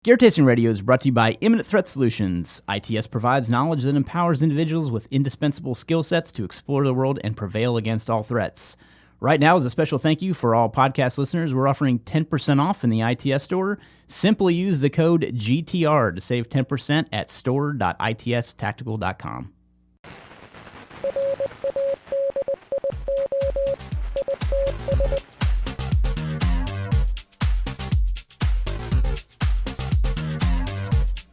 Gear Tasting Radio is brought to you by Imminent Threat Solutions. ITS provides knowledge that empowers individuals with indispensable skill sets to explore the world and prevail against all threats. Right now, as a special thank you for all podcast listeners, we're offering 10% off in the ITS store. Simply use the code GTR to save 10% at store.itstactical.com.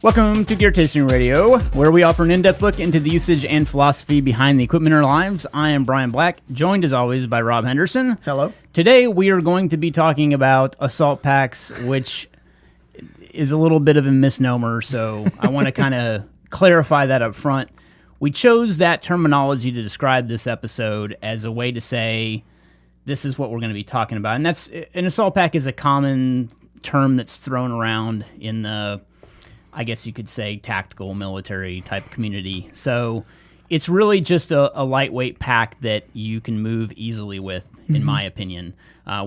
Welcome to Gear Tasting Radio, where we offer an in-depth look into the usage and philosophy behind the equipment in our lives. I am Brian Black, joined as always by Rob Henderson. Hello. Today we are going to be talking about assault packs, which is a little bit of a misnomer, so I want to kind of clarify that up front. We chose that terminology to describe this episode as a way to say this is what we're going to be talking about. And that's an assault pack is a common term that's thrown around in the, I guess you could say, tactical military type community. So it's really just a lightweight pack that you can move easily with, in my opinion.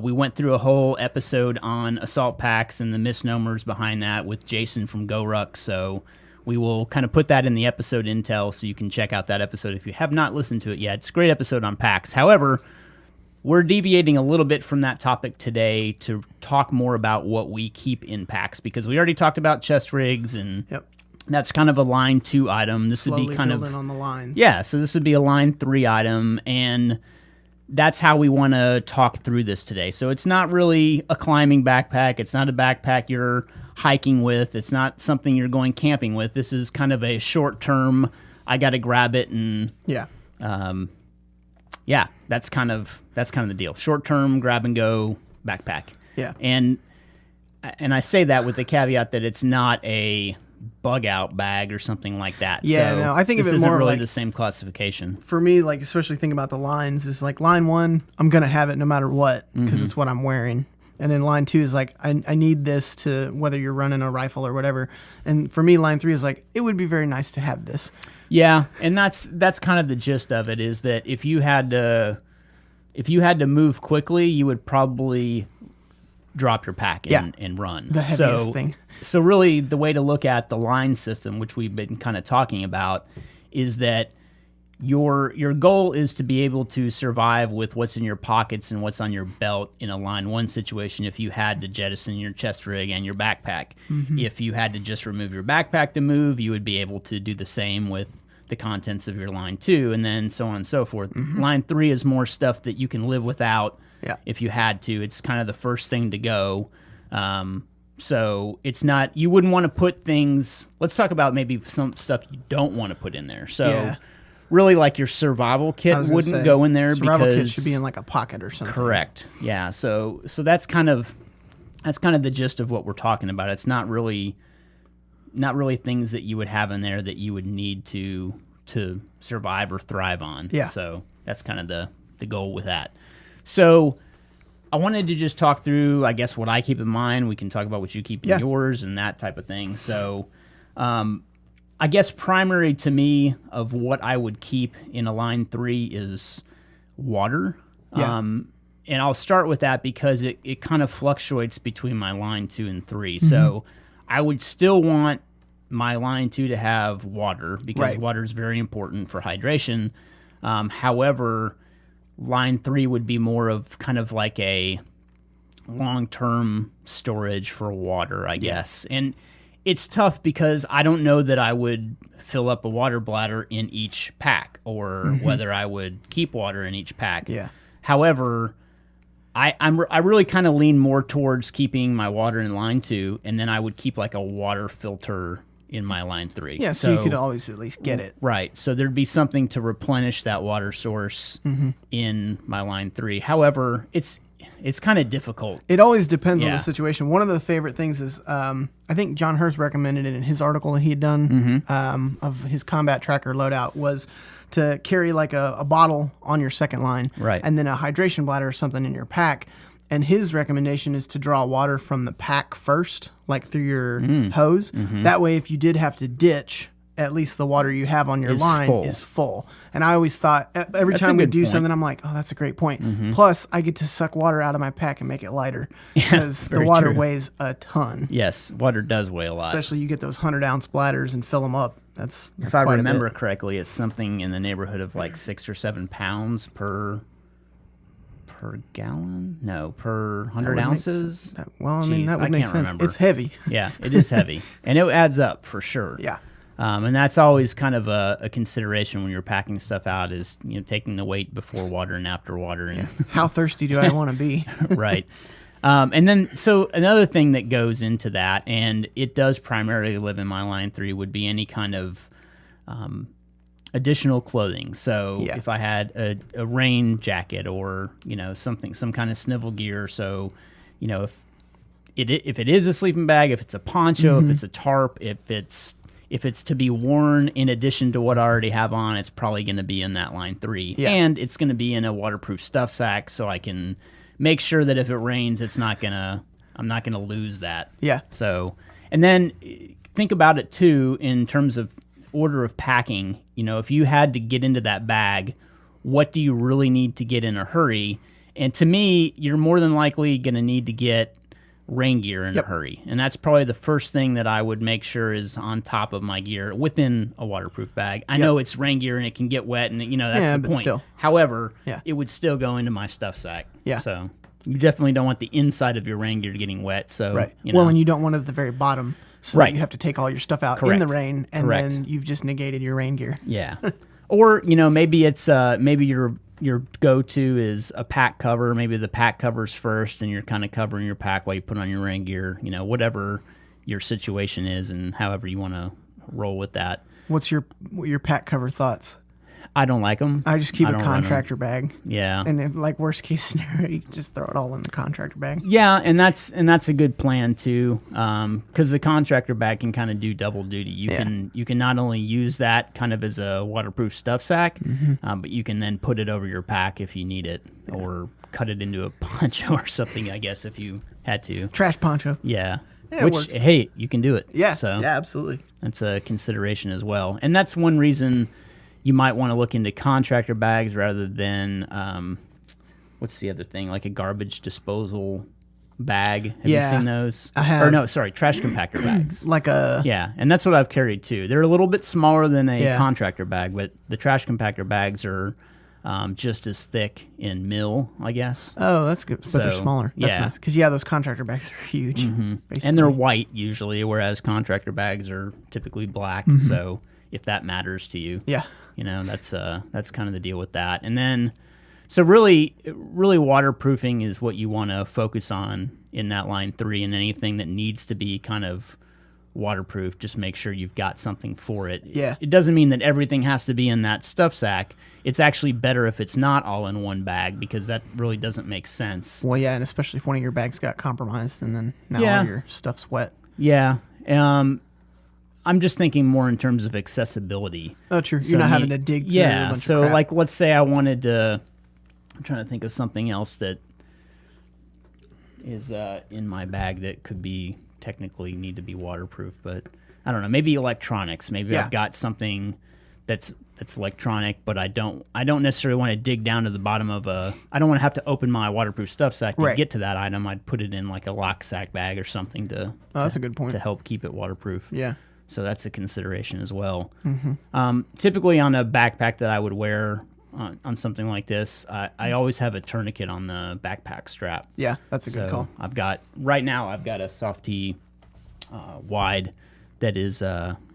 We went through a whole episode on assault packs and the misnomers behind that with Jason from GoRuck. So we will kind of put that in the episode intel so you can check out that episode if you have not listened to it yet. It's a great episode on packs. However, we're deviating a little bit from that topic today to talk more about what we keep in packs, because we already talked about chest rigs, and that's kind of a line 2 item. This Slowly would be kind of on the lines. Yeah, so this would be a line 3 item, and that's how we want to talk through this today. So it's not really a climbing backpack. It's not a backpack you're hiking with. It's not something you're going camping with. This is kind of a short term. I got to grab it and that's kind of the deal. Short term, grab and go backpack. Yeah. And I say that with the caveat that it's not a bug out bag or something like that. Yeah, so no, I think of it isn't more really like the same classification. For me, like especially thinking about the lines, is like line 1, I'm gonna have it no matter what because it's what I'm wearing. And then line 2 is like I need this to, whether you're running a rifle or whatever. And for me, line 3 is like it would be very nice to have this. Yeah, and that's kind of the gist of it, is that if you had to move quickly, you would probably drop your pack and run. The heaviest thing. So really the way to look at the line system, which we've been kind of talking about, is that your goal is to be able to survive with what's in your pockets and what's on your belt in a line 1 situation if you had to jettison your chest rig and your backpack. If you had to just remove your backpack to move, you would be able to do the same with the contents of your line 2, and then so on and so forth. Line 3 is more stuff that you can live without if you had to. It's kind of the first thing to go. So it's not, you wouldn't want to put things, let's talk about maybe some stuff you don't want to put in there. So really like your survival kit wouldn't go in there, survival because kit should be in like a pocket or something. Correct. Yeah. So that's kind of the gist of what we're talking about. It's not really things that you would have in there that you would need to survive or thrive on. Yeah. So that's kind of the goal with that. So I wanted to just talk through, I guess, what I keep in mind. We can talk about what you keep in yours and that type of thing. So I guess primary to me of what I would keep in a line 3 is water. Yeah. And I'll start with that because it kind of fluctuates between my line 2 and 3. So I would still want my line 2 to have water, because water is very important for hydration. However, line 3 would be more of kind of like a long-term storage for water, I guess. And it's tough because I don't know that I would fill up a water bladder in each pack, or whether I would keep water in each pack. Yeah. However, I really kind of lean more towards keeping my water in line 2, and then I would keep like a water filter in my line 3. Yeah, so you could always at least get it. Right. So there'd be something to replenish that water source in my line 3. However, it's kind of difficult. It always depends on the situation. One of the favorite things is, I think John Hurst recommended it in his article that he had done of his combat tracker loadout, was to carry like a bottle on your second line, and then a hydration bladder or something in your pack. And his recommendation is to draw water from the pack first, like through your hose. That way, if you did have to ditch at least the water you have on your Is line full. is full. And I always thought every That's a time we good do point. something, I'm like, oh, that's a great point. Plus, I get to suck water out of my pack and make it lighter because the very water true. weighs a ton. Yes, water does weigh a lot. Especially you get those 100-ounce bladders and fill them up. That's If I quite a remember bit. correctly, it's something in the neighborhood of like 6 or 7 pounds per gallon. No, per 100 ounces. Well, I mean, Jeez, that would I make can't sense. remember. It's heavy. Yeah, it is heavy, and it adds up for sure. Yeah. And that's always kind of a consideration when you're packing stuff out is, taking the weight before water and after water. And How thirsty do I want to be? right. And then, so another thing that goes into that, and it does primarily live in my line 3, would be any kind of additional clothing. So Yeah. if I had a rain jacket or, some kind of snivel gear. So, if it is a sleeping bag, if it's a poncho, if it's a tarp, if it's to be worn in addition to what I already have on, it's probably going to be in that line 3. Yeah. And it's going to be in a waterproof stuff sack so I can make sure that if it rains, I'm not going to lose that. Yeah. So, and then think about it too in terms of order of packing. If you had to get into that bag, what do you really need to get in a hurry? And to me, you're more than likely going to need to get rain gear in a hurry. And that's probably the first thing that I would make sure is on top of my gear within a waterproof bag. I know it's rain gear and it can get wet and that's the but point. still. However, Yeah. it would still go into my stuff sack. Yeah. So you definitely don't want the inside of your rain gear getting wet. So, Right. Well, and you don't want it at the very bottom. So that Right. you have to take all your stuff out in Correct. the rain, and Correct. then you've just negated your rain gear. Yeah. Or, maybe it's maybe your go-to is a pack cover. Maybe the pack cover's first and you're kind of covering your pack while you put on your rain gear, whatever your situation is and however you want to roll with that. What's your pack cover thoughts? I don't like them. I just keep a don't run 'em. contractor bag. Yeah. And if, like, worst case scenario, you just throw it all in the contractor bag. Yeah, and that's a good plan too, because the contractor bag can kind of do double duty. You can not only use that kind of as a waterproof stuff sack, but you can then put it over your pack if you need it, or cut it into a poncho or something. I guess if you had to. Trash poncho. Yeah. Yeah, it Which works. hey, you can do it. Yeah. So Yeah, absolutely. that's a consideration as well, and that's one reason you might want to look into contractor bags rather than what's the other thing, like a garbage disposal bag. Have you seen those? I have. Or no, sorry, trash compactor bags. Like a Yeah, and that's what I've carried too. They're a little bit smaller than a Yeah. contractor bag, but the trash compactor bags are just as thick in mil, I guess. oh, that's good, but they're So, smaller. That's yeah. nice because those contractor bags are huge. Basically. And they're white usually, whereas contractor bags are typically black. So if that matters to you. yeah, That's kind of the deal with that. And then, so really waterproofing is what you want to focus on in that line 3, and anything that needs to be kind of waterproof, just make sure you've got something for it. Yeah. It doesn't mean that everything has to be in that stuff sack. It's actually better if it's not all in one bag, because that really doesn't make sense. well, yeah, and especially if one of your bags got compromised and then now Yeah. all your stuff's wet. Yeah. I'm just thinking more in terms of accessibility. Oh, true. So You're not I having mean, to dig through yeah, a bunch so of crap. like let's say I wanted to, I'm trying to think of something else that is in my bag that could be technically need to be waterproof, but I don't know, maybe electronics. Maybe Yeah. I've got something that's electronic, but I don't necessarily want to dig down to the bottom of I don't want to have to open my waterproof stuff sack to Right. get to that item. I'd put it in like a lock sack bag or something Oh, that's a good point. to help keep it waterproof. Yeah. So that's a consideration as well. Typically on a backpack that I would wear on something like this, I always have a tourniquet on the backpack strap. Yeah, that's a good So call. right now I've got a Softy wide that is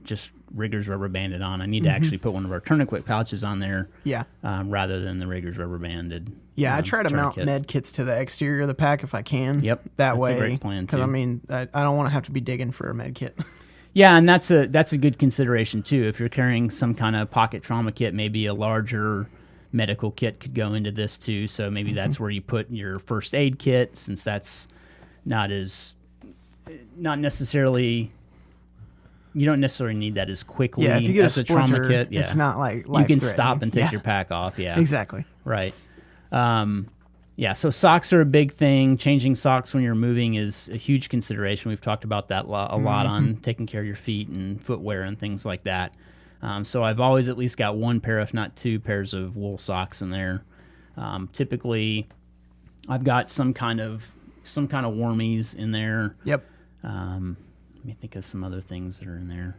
just Riggers rubber banded on. I need to actually put one of our tourniquet pouches on there Yeah. rather than the Riggers rubber banded. Yeah, I try to mount tourniquet. med kits to the exterior of the pack if I can. Yep, That that's a way, great plan, because too. I mean, I don't want to have to be digging for a med kit. Yeah, and that's a good consideration too. If you're carrying some kind of pocket trauma kit, maybe a larger medical kit could go into this too. So maybe that's where you put your first aid kit, since that's not necessarily, you don't necessarily need that as quickly Yeah, if you get as a a trauma splinter, kit. Yeah. it's not like you can life-threatening. stop and take Yeah. your pack off. Yeah, Exactly. right. Yeah, so socks are a big thing. Changing socks when you're moving is a huge consideration. We've talked about that a lot on taking care of your feet and footwear and things like that. So I've always at least got one pair, if not two pairs of wool socks in there. Typically, I've got some kind of warmies in there. Yep. Let me think of some other things that are in there.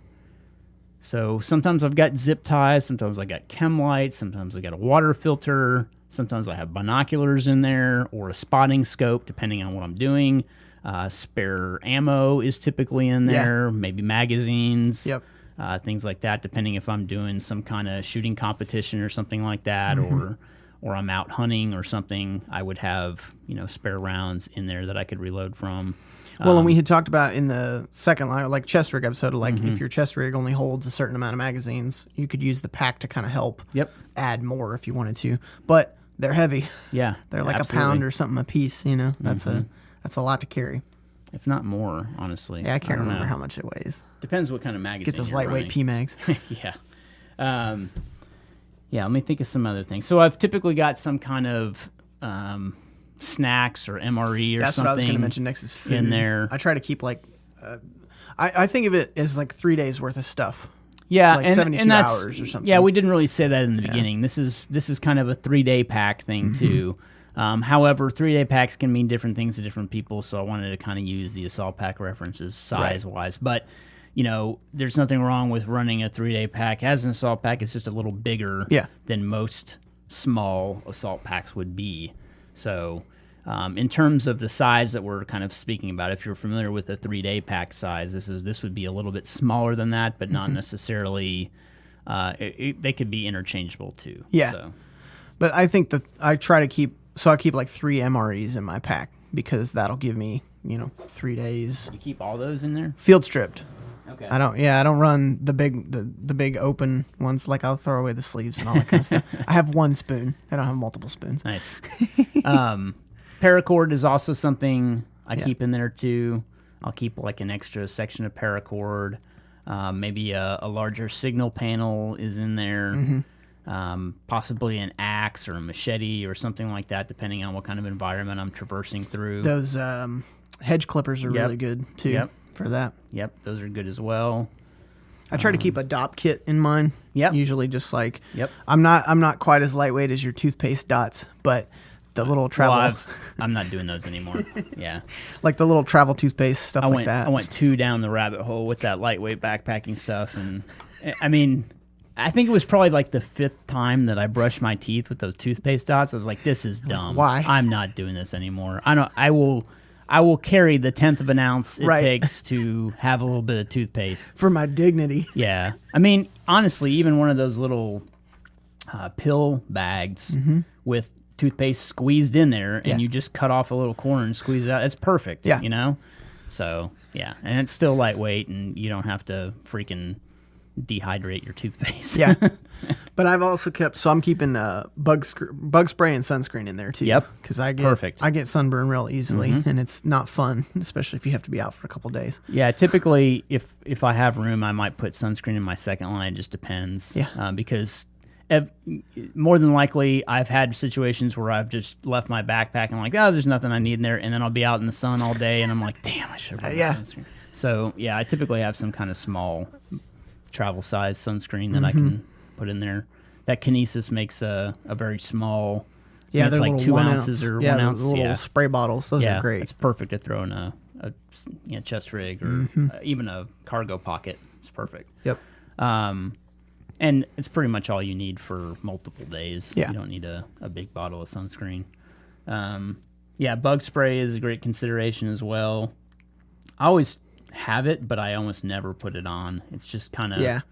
So sometimes I've got zip ties, sometimes I got chem lights, sometimes I got a water filter, sometimes I have binoculars in there or a spotting scope, depending on what I'm doing. Spare ammo is typically in there, maybe magazines, things like that, depending if I'm doing some kind of shooting competition or something like that, or I'm out hunting or something. I would have, spare rounds in there that I could reload from. Well, and we had talked about in the second line, like chest rig episode, if your chest rig only holds a certain amount of magazines, you could use the pack to kind of help add more if you wanted to. But they're heavy. Yeah, they're like absolutely. A pound or something a piece. That's a lot to carry. If not more, honestly. Yeah, I can't remember how much it weighs. Depends what kind of magazine. Get those lightweight PMags. Yeah. Let me think of some other things. So I've typically got some kind of snacks or MRE or That's something. That's what I was going to mention next is food. In there. I try to keep I think of it as like 3 days worth of stuff. Yeah, like 72 hours or something. Yeah, we didn't really say that in the beginning. This is kind of a 3-day pack thing too. However, 3-day packs can mean different things to different people, so I wanted to kind of use the assault pack references size-wise. But, there's nothing wrong with running a 3-day pack. As an assault pack, it's just a little bigger than most small assault packs would be. So in terms of the size that we're kind of speaking about, if you're familiar with the 3-day pack size, this would be a little bit smaller than that, but not necessarily they could be interchangeable too. Yeah. So. But I think that I try to keep like 3 MREs in my pack because that'll give me, 3 days. You keep all those in there? Field stripped. Okay. I don't run the big open ones. Like I'll throw away the sleeves and all that kind of stuff. I have one spoon. I don't have multiple spoons. Nice. Paracord is also something I keep in there too. I'll keep like an extra section of paracord. Maybe a larger signal panel is in there. Possibly an axe or a machete or something like that, depending on what kind of environment I'm traversing through. Those hedge clippers are really good too for that. Yep, those are good as well. I try to keep a DOP kit in mine. Yep. Usually just like I'm not quite as lightweight as your toothpaste dots, but the little travel. Well, I'm not doing those anymore. Yeah. Like the little travel toothpaste stuff like that. I went too down the rabbit hole with that lightweight backpacking stuff, and I mean, I think it was probably like the 5th time that I brushed my teeth with those toothpaste dots. I was like, this is dumb. Why? I'm not doing this anymore. I will carry the 1/10 of an ounce it takes to have a little bit of toothpaste. For my dignity. Yeah. I mean, honestly, even one of those little pill bags with toothpaste squeezed in there and you just cut off a little corner and squeeze it out, it's perfect. Yeah. So, yeah. And it's still lightweight and you don't have to freaking dehydrate your toothpaste. Yeah. But I've also I'm keeping bug spray and sunscreen in there too. Yep. Because I get sunburn real easily and it's not fun, especially if you have to be out for a couple days. Yeah, typically if I have room, I might put sunscreen in my second line. It just depends. Yeah. Because more than likely, I've had situations where I've just left my backpack and I'm like, oh, there's nothing I need in there, and then I'll be out in the sun all day and I'm like, damn, I should have brought sunscreen. So yeah, I typically have some kind of small travel size sunscreen that I can put in there. That Kinesis makes a very small. Yeah, it's like 2 ounces or 1 ounce. The little spray bottles. Those are great. It's perfect to throw in a chest rig or even a cargo pocket. It's perfect. Yep. And it's pretty much all you need for multiple days. Yeah. You don't need a big bottle of sunscreen. Bug spray is a great consideration as well. I always have it, but I almost never put it on. It's just kind of,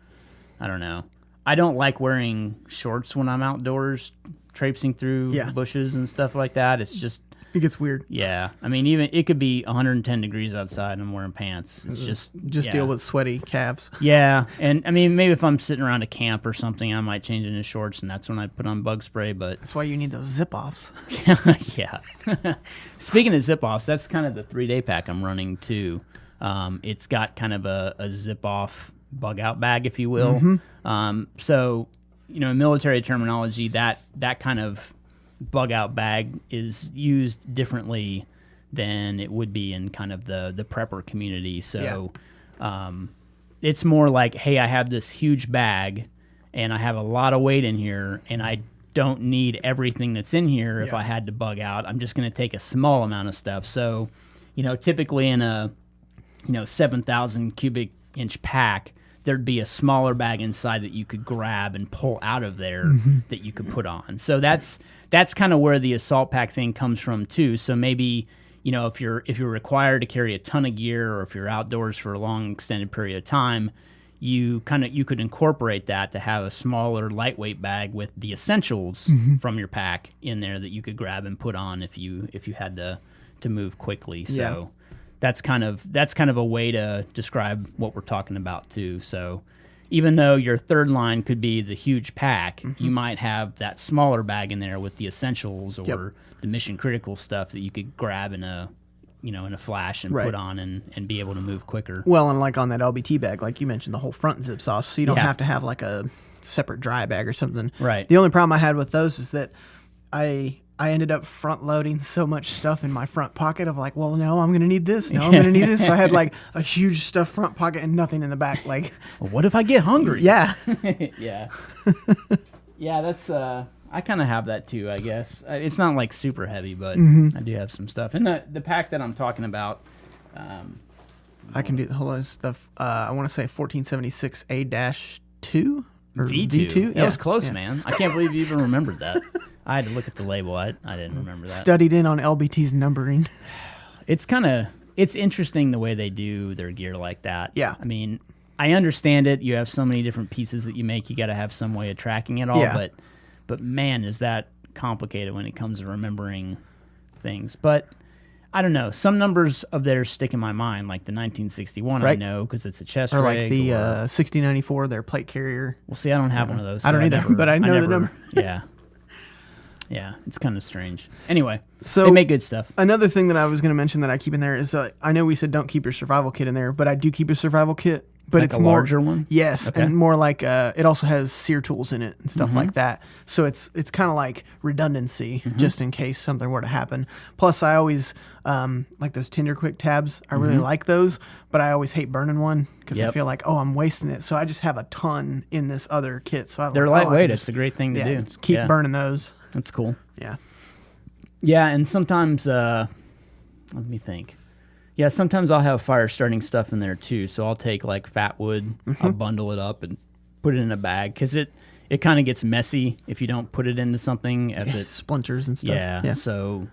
I don't know. I don't like wearing shorts when I'm outdoors, traipsing through bushes and stuff like that. It's just... It gets weird. Yeah. I mean, even it could be 110 degrees outside and I'm wearing pants. It's just deal with sweaty calves. Yeah. And I mean, maybe if I'm sitting around a camp or something, I might change into shorts and that's when I put on bug spray, but... That's why you need those zip-offs. Yeah. Speaking of zip-offs, that's kind of the 3-day pack I'm running too. It's got kind of a zip-off bug-out bag, if you will. So, in military terminology, that kind of bug-out bag is used differently than it would be in kind of the prepper community. So it's more like, hey, I have this huge bag and I have a lot of weight in here and I don't need everything that's in here if I had to bug out. I'm just going to take a small amount of stuff. So, typically in a, 7,000 cubic inch pack, there'd be a smaller bag inside that you could grab and pull out of there that you could put on. So that's kind of where the assault pack thing comes from too. So maybe, if you're required to carry a ton of gear, or if you're outdoors for a long extended period of time, you could incorporate that to have a smaller, lightweight bag with the essentials from your pack in there that you could grab and put on if you had to move quickly. So that's kind of a way to describe what we're talking about too. So even though your third line could be the huge pack, you might have that smaller bag in there with the essentials or the mission critical stuff that you could grab in a flash and put on and be able to move quicker. Well, and like on that LBT bag, like you mentioned, the whole front zips off, so you don't have to have like a separate dry bag or something. Right. The only problem I had with those is that I ended up front loading so much stuff in my front pocket of like, well, no, I'm going to need this. No, I'm going to need this. So I had like a huge stuff front pocket and nothing in the back. Like, well, what if I get hungry? Yeah. Yeah. Yeah, that's, I kind of have that too, I guess. It's not like super heavy, but I do have some stuff. And the pack that I'm talking about, I can do the whole stuff. I want to say 1476A-2 or V2. That was close, man. I can't believe you even remembered that. I had to look at the label. I didn't remember that. Studied in on LBT's numbering. It's interesting the way they do their gear like that. Yeah. I mean, I understand it. You have so many different pieces that you make. You got to have some way of tracking it all. Yeah. But man, is that complicated when it comes to remembering things. But I don't know. Some numbers of theirs stick in my mind, like the 1961 I know because it's a chest rig. Or rig. like the 6094, their plate carrier. Well, see, I don't have one of those. I don't either, but I know the number. Yeah. Yeah, it's kind of strange. Anyway, so they make good stuff. Another thing that I was going to mention that I keep in there is I know we said don't keep your survival kit in there, but I do keep a survival kit. But like it's a more larger one. Yes, Okay. and more like it also has sear tools in it and stuff like that. So it's kind of like redundancy just in case something were to happen. Plus, I always like those Tinder Quick tabs. I really like those, but I always hate burning one because I feel like I'm wasting it. So I just have a ton in this other kit. So they're lightweight. It's a great thing to do. Just keep burning those. That's cool. Yeah. Yeah, and sometimes let me think. Yeah, sometimes I'll have fire starting stuff in there too. So I'll take like fat wood, I'll bundle it up and put it in a bag because it kind of gets messy if you don't put it into something. As it splinters and stuff. Yeah. So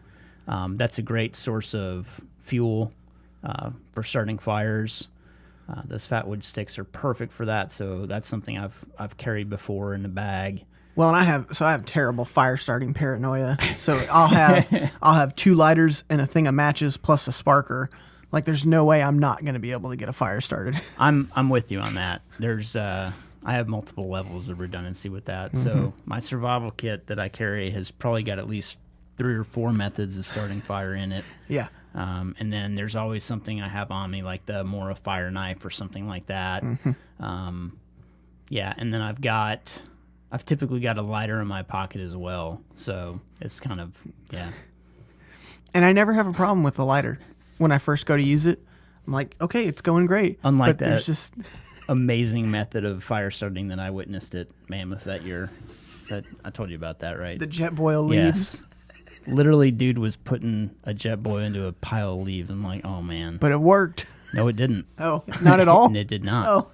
that's a great source of fuel for starting fires. Those fat wood sticks are perfect for that. So that's something I've carried before in the bag. Well, and I have terrible fire starting paranoia. So I'll have 2 lighters and a thing of matches plus a sparker. Like there's no way I'm not going to be able to get a fire started. I'm with you on that. There's I have multiple levels of redundancy with that. So my survival kit that I carry has probably got at least 3 or 4 methods of starting fire in it. Yeah. And then there's always something I have on me, like a fire knife or something like that. Yeah, and then I've typically got a lighter in my pocket as well. So it's kind of, yeah. And I never have a problem with the lighter. When I first go to use it, I'm like, okay, it's going great. Unlike but there's just amazing method of fire starting that I witnessed at Mammoth that year. That I told you about that, right? The jet boil leaves. Yes. Literally, dude was putting a jet boil into a pile of leaves. I'm like, oh, man. But it worked. No, it didn't. Oh, not at all? And it did not. Oh.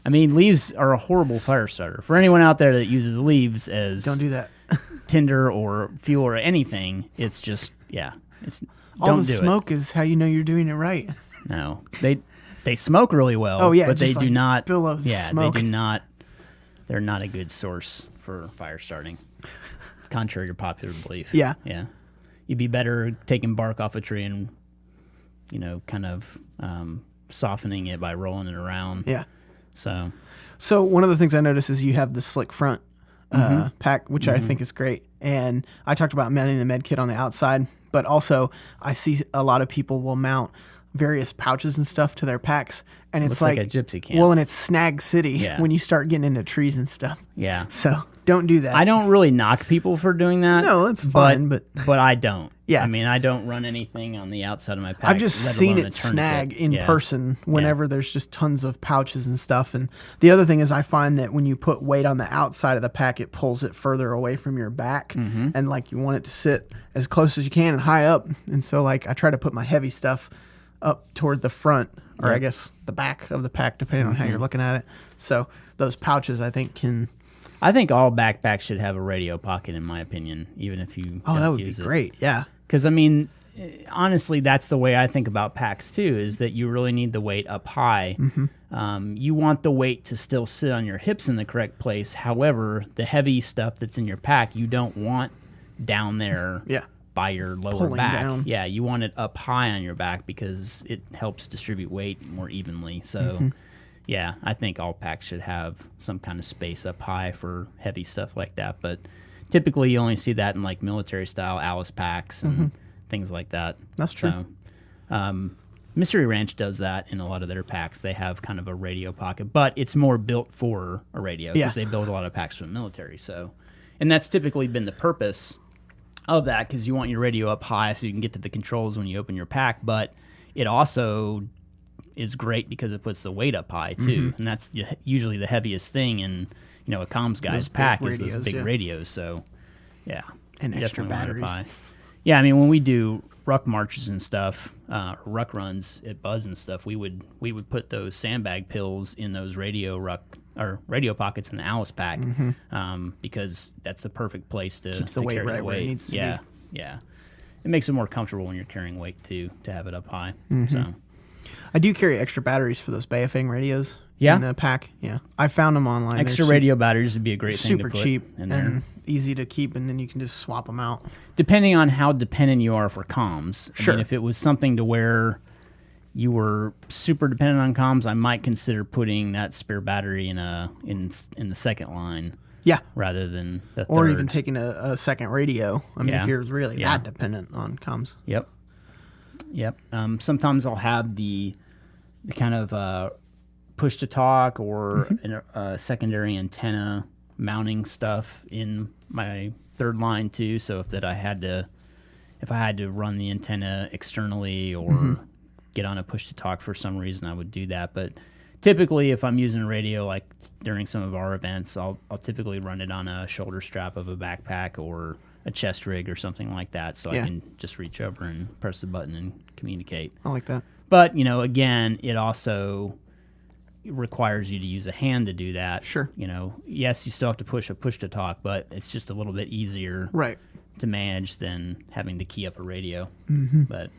I mean, leaves are a horrible fire starter. For anyone out there that uses leaves as Don't do that. tinder or fuel or anything, it's just, yeah. All the smoke is how you know you're doing it right. No. They smoke really well. Oh, yeah. But they like do not. Billows of smoke. They do not. They're not a good source for fire starting, contrary to popular belief. Yeah. Yeah. You'd be better taking bark off a tree and, kind of softening it by rolling it around. Yeah. So one of the things I noticed is you have the slick front pack, which I think is great. And I talked about mounting the med kit on the outside, but also I see a lot of people will mount various pouches and stuff to their packs, and it's Looks like a gypsy camp. Well, and it's Snag City Yeah. when you start getting into trees and stuff. Yeah. So don't do that. I don't really knock people for doing that. No, it's fine, but I don't. Yeah. I mean, I don't run anything on the outside of my pack. I've just let seen alone it a tourniquet. snag in Yeah. person whenever there's just tons of pouches and stuff. And the other thing is I find that when you put weight on the outside of the pack, it pulls it further away from your back. Mm-hmm. And like you want it to sit as close as you can and high up. And so like I try to put my heavy stuff up toward the front, or I guess the back of the pack, depending on how you're looking at it. So those pouches I think can... I think all backpacks should have a radio pocket, in my opinion, even if you Oh, don't that would be use it. great. Yeah. Because, I mean, honestly, that's the way I think about packs, too, is that you really need the weight up high. Mm-hmm. You want the weight to still sit on your hips in the correct place. However, the heavy stuff that's in your pack, you don't want down there Yeah. by your lower Pulling back. down. Yeah, you want it up high on your back because it helps distribute weight more evenly. So, yeah, I think all packs should have some kind of space up high for heavy stuff like that. But typically, you only see that in like military style Alice packs and things like that. That's true. So, Mystery Ranch does that in a lot of their packs. They have kind of a radio pocket, but it's more built for a radio because they build a lot of packs for the military. So, and that's typically been the purpose of that, because you want your radio up high so you can get to the controls when you open your pack. But it also is great because it puts the weight up high too, and that's usually the heaviest thing in a comms guy's pack is those big radios. So yeah, And you extra definitely want it up batteries. high. Yeah, I mean, when we do ruck marches and stuff, ruck runs at Buzz and stuff, we would put those sandbag pills in those radio pockets in the Alice pack, because that's the perfect place to Keeps the weight carry right the where it weight. needs to be. Yeah. It makes it more comfortable when you're carrying weight too, to have it up high. So I do carry extra batteries for those Baofeng radios Yeah? in the pack. Yeah. I found them online. extra They're radio batteries would be a great thing to super put cheap in there. and easy to keep, and then you can just swap them out. Depending on how dependent you are for comms. I Sure. mean, if it was something to where you were super dependent on comms, I might consider putting that spare battery in the second line Yeah. rather than the third. Or even taking a second radio. I mean, Yeah. if you're really Yeah. that dependent on comms. Yep. Sometimes I'll have the kind of push to talk or a secondary antenna mounting stuff in my third line too. So if I had to run the antenna externally or get on a push to talk for some reason, I would do that. But typically, if I'm using radio, like during some of our events, I'll typically run it on a shoulder strap of a backpack or a chest rig or something like that, so I can just reach over and press the button and communicate. I like that. But, again, it also requires you to use a hand to do that. Sure. Yes, you still have to push a push to talk, but it's just a little bit easier Right. to manage than having to key up a radio. But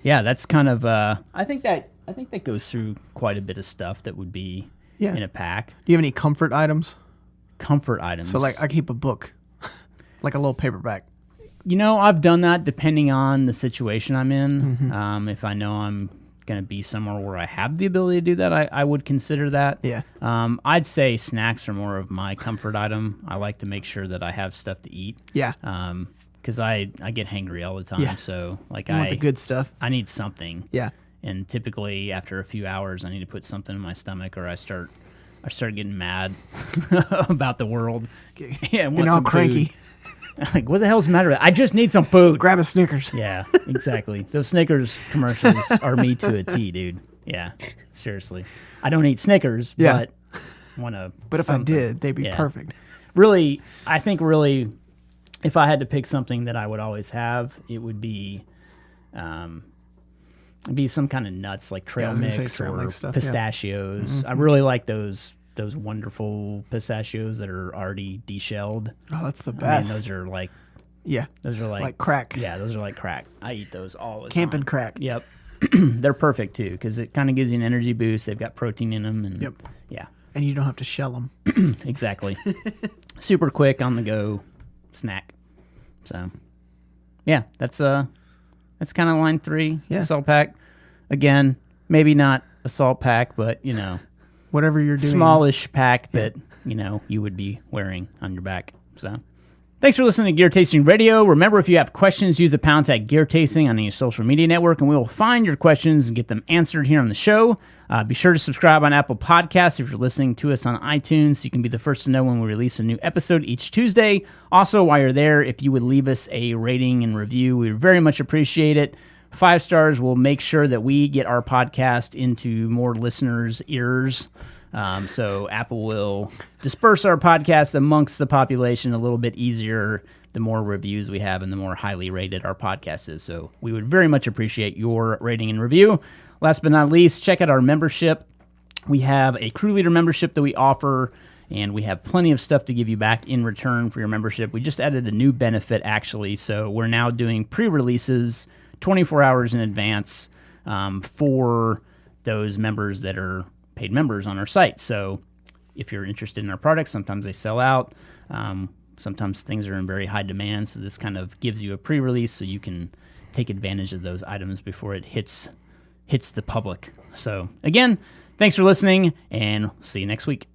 yeah, that's kind of I think that goes through quite a bit of stuff that would be in a pack. Do you have any comfort items? Comfort items. So, like, I keep a book, like a little paperback. I've done that depending on the situation I'm in. If I know I'm going to be somewhere where I have the ability to do that, I would consider that. Yeah. I'd say snacks are more of my comfort item. I like to make sure that I have stuff to eat. Yeah. Because I get hangry all the time. Yeah. So, like, You want the good stuff. I need something. Yeah. And typically, after a few hours, I need to put something in my stomach, or I start getting mad about the world. Yeah, and want all some cranky. food. Like, what the hell's the matter with it? I just need some food. Grab a Snickers. Yeah, exactly. Those Snickers commercials are me to a T, dude. Yeah, seriously. I don't eat Snickers, Yeah. but want to. But if I did, they'd be perfect. Really, I think if I had to pick something that I would always have, it would be some kind of nuts, like trail I was gonna mix say trail or mix stuff, pistachios. I really like those wonderful pistachios that are already deshelled. Oh, that's the I best. mean, those are like crack. Yeah, those are like crack. I eat those all the Camping time. crack. Yep. They're perfect too, because it kind of gives you an energy boost. They've got protein in them, and Yep. yeah, And you don't have to shell them. exactly. Super quick on the go snack. So yeah, that's kind of line 3. Yeah. Assault pack. Again, maybe not assault pack, but Whatever you're doing. smallish pack that you would be wearing on your back. So Thanks for listening to Gear Tasting Radio. Remember, if you have questions, use the # Gear Tasting on any social media network, and we will find your questions and get them answered here on the show. Be sure to subscribe on Apple Podcasts if you're listening to us on iTunes, so you can be the first to know when we release a new episode each Tuesday. Also, while you're there, if you would leave us a rating and review, we would very much appreciate it. 5 stars will make sure that we get our podcast into more listeners' ears. So Apple will disperse our podcast amongst the population a little bit easier the more reviews we have and the more highly rated our podcast is. So we would very much appreciate your rating and review. Last but not least, check out our membership. We have a crew leader membership that we offer, and we have plenty of stuff to give you back in return for your membership. We just added a new benefit, actually. So we're now doing pre-releases 24 hours in advance for those members that are paid members on our site. So if you're interested in our products, sometimes they sell out. Sometimes things are in very high demand. So this kind of gives you a pre-release so you can take advantage of those items before it hits the public. So again, thanks for listening, and see you next week.